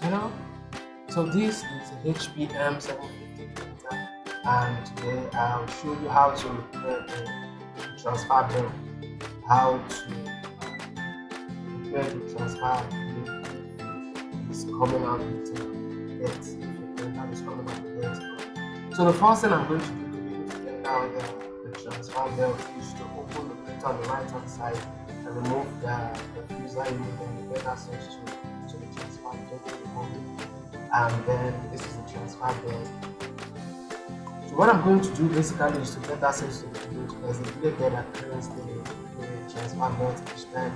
Hello. So this is a HPM 750 printer, and today I'll show you how to repair the transfer belt, how to repair the transfer if it's coming out with dirt, if your printer is coming out with dirt. So the first thing I'm going to do to be able to get out the transfer belt is to open the printer on the right hand side and remove the user unit and get access to the transfer belt. And then this is the transfer belt. So what I'm going to do basically is to get access to the blade. There's a blade there that cleans the transfer belt each time.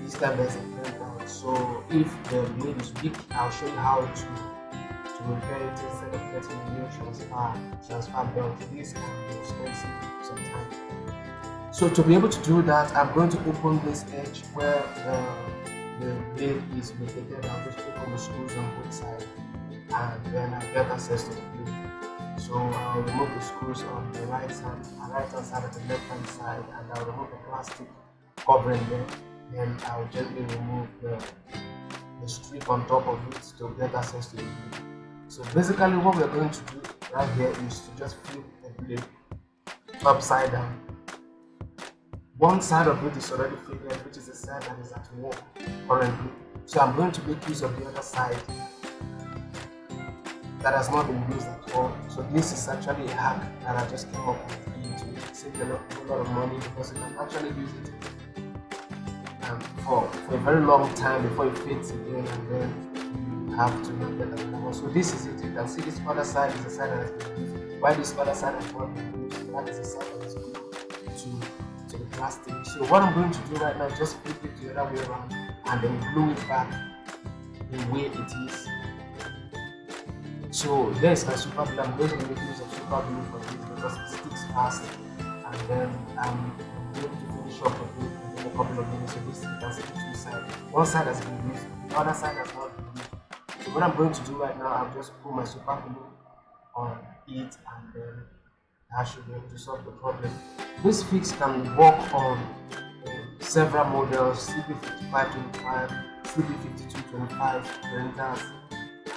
Each time there's a printout. So if the blade is weak, I'll show you how to repair it instead of getting a new transfer belt. This can be expensive sometimes. So to be able to do that, I'm going to open this edge where the blade is located. I'll just open the screws on both sides and then I'll get access to the blade. So I'll remove the screws on the right hand side and the left hand side, and I'll remove the plastic covering there. Then I'll gently remove the strip on top of it to get access to the blade. So basically what we're going to do right here is to just flip the blade upside down. One side of it is already figured, which is the side that is at work currently. So I'm going to make use of the other side that has not been used at all. So this is actually a hack that I just came up with to save a lot of money, because you can actually use it for a very long time before it fades again, and then you have to get another one. So this is it. You can see this other side is the side that has been used. Why this other side has not been used? That is the side that is glued to the plastic. So what I'm going to do right now is just flip it the other way around and then glue it back the way it is. So there's my super glue. I'm going to make use of super glue for this because it sticks fast, and then I'm going to finish up with it in a couple of minutes. So this you can see the two sides. One side has been used, the other side has not been used. So what I'm going to do right now, I'll just put my super glue on it, and then I should be able to solve the problem. This fix can work on several models, CB5525, CB5225 printers,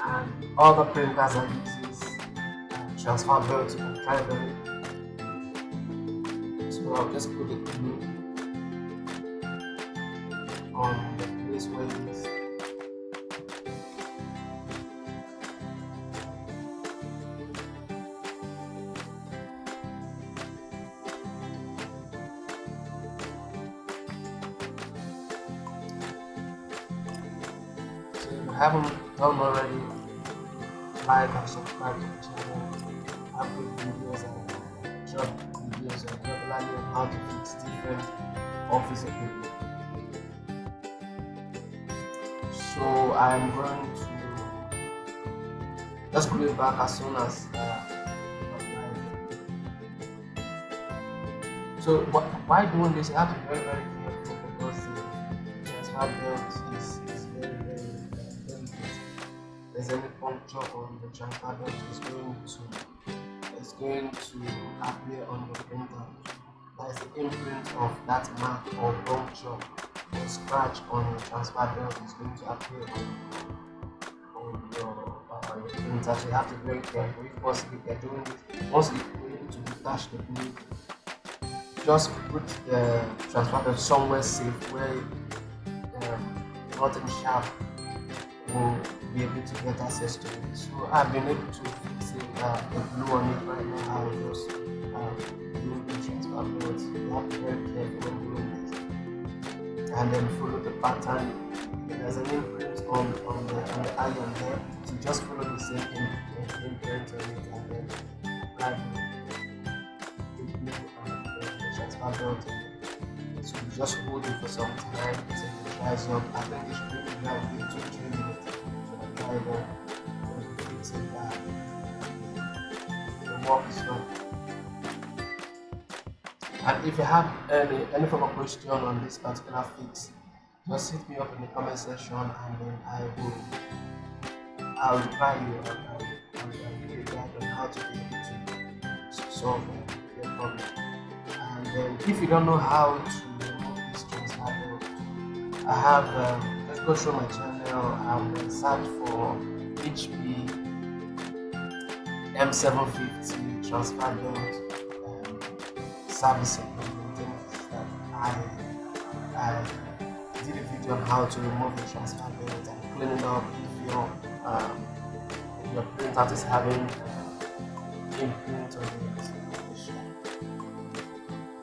and other printers that uses transfer belt to try them. So I'll just put the glue on the place where it is. So if you haven't done already, like and subscribe to the channel. I upload videos and drop videos regularly on how to fix different office equipment. So I'm going to just glue it back as soon as so why doing this, you have to be very careful, because the transfer belt is very delicate. There's any puncture on the transfer belt, it's going to appear on your printer. There's the imprint of that mark or puncture or scratch on your transfer belt is going to appear on your printer. So you have to be very careful. If possible, if you're doing this, once you're able to detach the blade, just put the transfer belt somewhere safe where nothing sharp will be able to get access to it. So I've been able to fix it, the glue on it right now. I'll just glue the transfer belt. You have to be very careful when doing this, and then follow the pattern. There's an imprint on the iron there, so just follow the same imprint on it, and then apply the glue on the transfer belt. So you just hold it for some time until it dries up. I think it should really dry within 2-3 minutes. So the dry up, when you fix it back, the work is done. And if you have any further question on this particular fix, just hit me up in the comment section, and then I'll reply you, and I'll give you a guide on how to be able to solve your problem. And then if you don't know how to remove this transfer belt, I have let's go through my channel. bell and then search for HP M750 transfer belt servicing and maintenance. That I did a video on how to remove the transfer belt and clean it up if your printer is having imprint on it.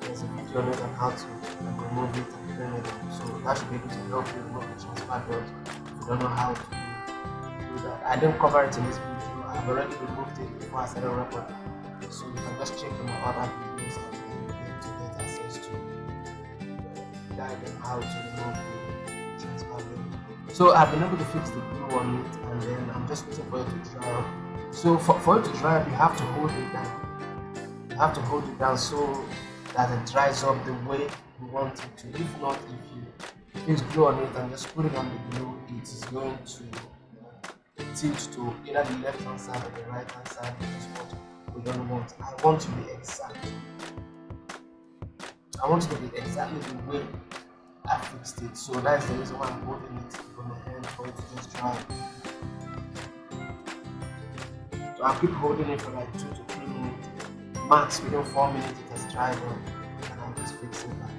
There's a video on how to remove it and clean it up. So that should be able to help you remove the transfer belt if you don't know how to do that. I didn't cover it in this video. I've already removed it before I started recording. So you can just check in my other videos and be able to get access to guide on how to remove the transfer belt. So I've been able to fix the glue on it, and then I'm just waiting for it to dry up. So for it to dry up, you have to hold it down. You have to hold it down so that it dries up the way you want it to. If not, if you fix glue on it and just put it on the glue, it is going to tilt to either the left hand side or the right hand side, which is what we don't want. I want to be exact. I want it to be exactly the way I fixed it. So that's the reason why I'm holding it from my hand for it to just dry. So I'll keep holding it for like 2 to 3 minutes. Max within 4 minutes it has dried up, and I'll just fix it back.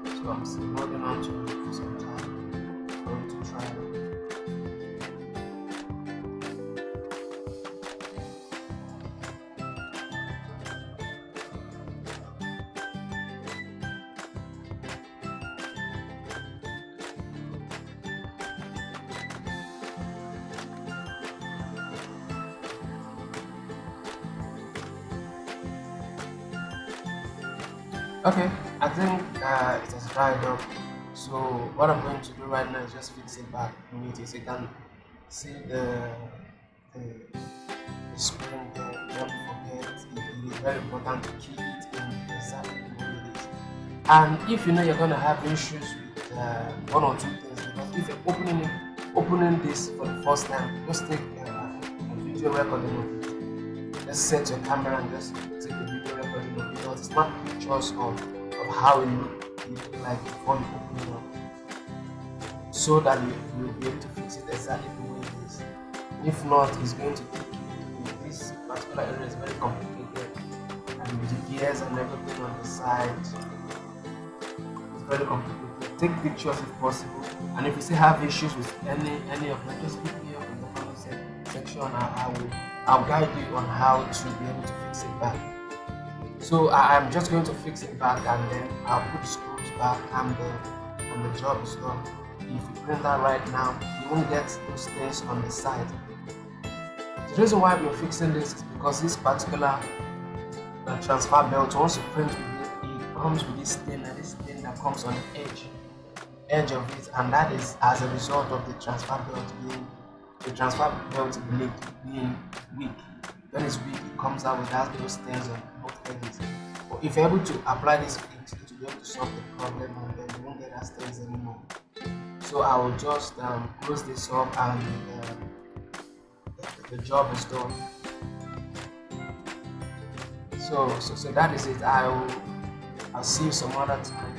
So I'm still holding on to it for some time for it to dry up. Okay, I think it has dried up. So what I'm going to do right now is just fix it back immediately. You can see the spring there. Don't forget, it is very important to keep it in exactly the way it is. And if you know you're going to have issues with one or two things, because if you're opening this for the first time, just take a video recording of it. Just set your camera and just take a video recording of it, because it's not pictures of how it look like before you open it up, so that you'll be able to fix it exactly the way it is. If not, it's going to take you. This particular area is very complicated, and with the gears and everything on the side, it's very complicated. Take pictures if possible, and if you still have issues with any of them, just hit me up in the comment section. I'll guide you on how to be able to fix it back. So I'm just going to fix it back, and then I'll put screws back, and the job is done. If you print that right now, you won't get those things on the side. The reason why we're fixing this is because this particular transfer belt, once you print with it comes with this thing that comes on the edge of it, and that is as a result of the transfer belt blade being weak. When it's weak, it comes out with those things on both edges. But if you're able to apply this fix, it will be able to solve the problem, and then you won't get that things anymore. So I will just close this up, and the job is done. So that is it. I'll see you some other time.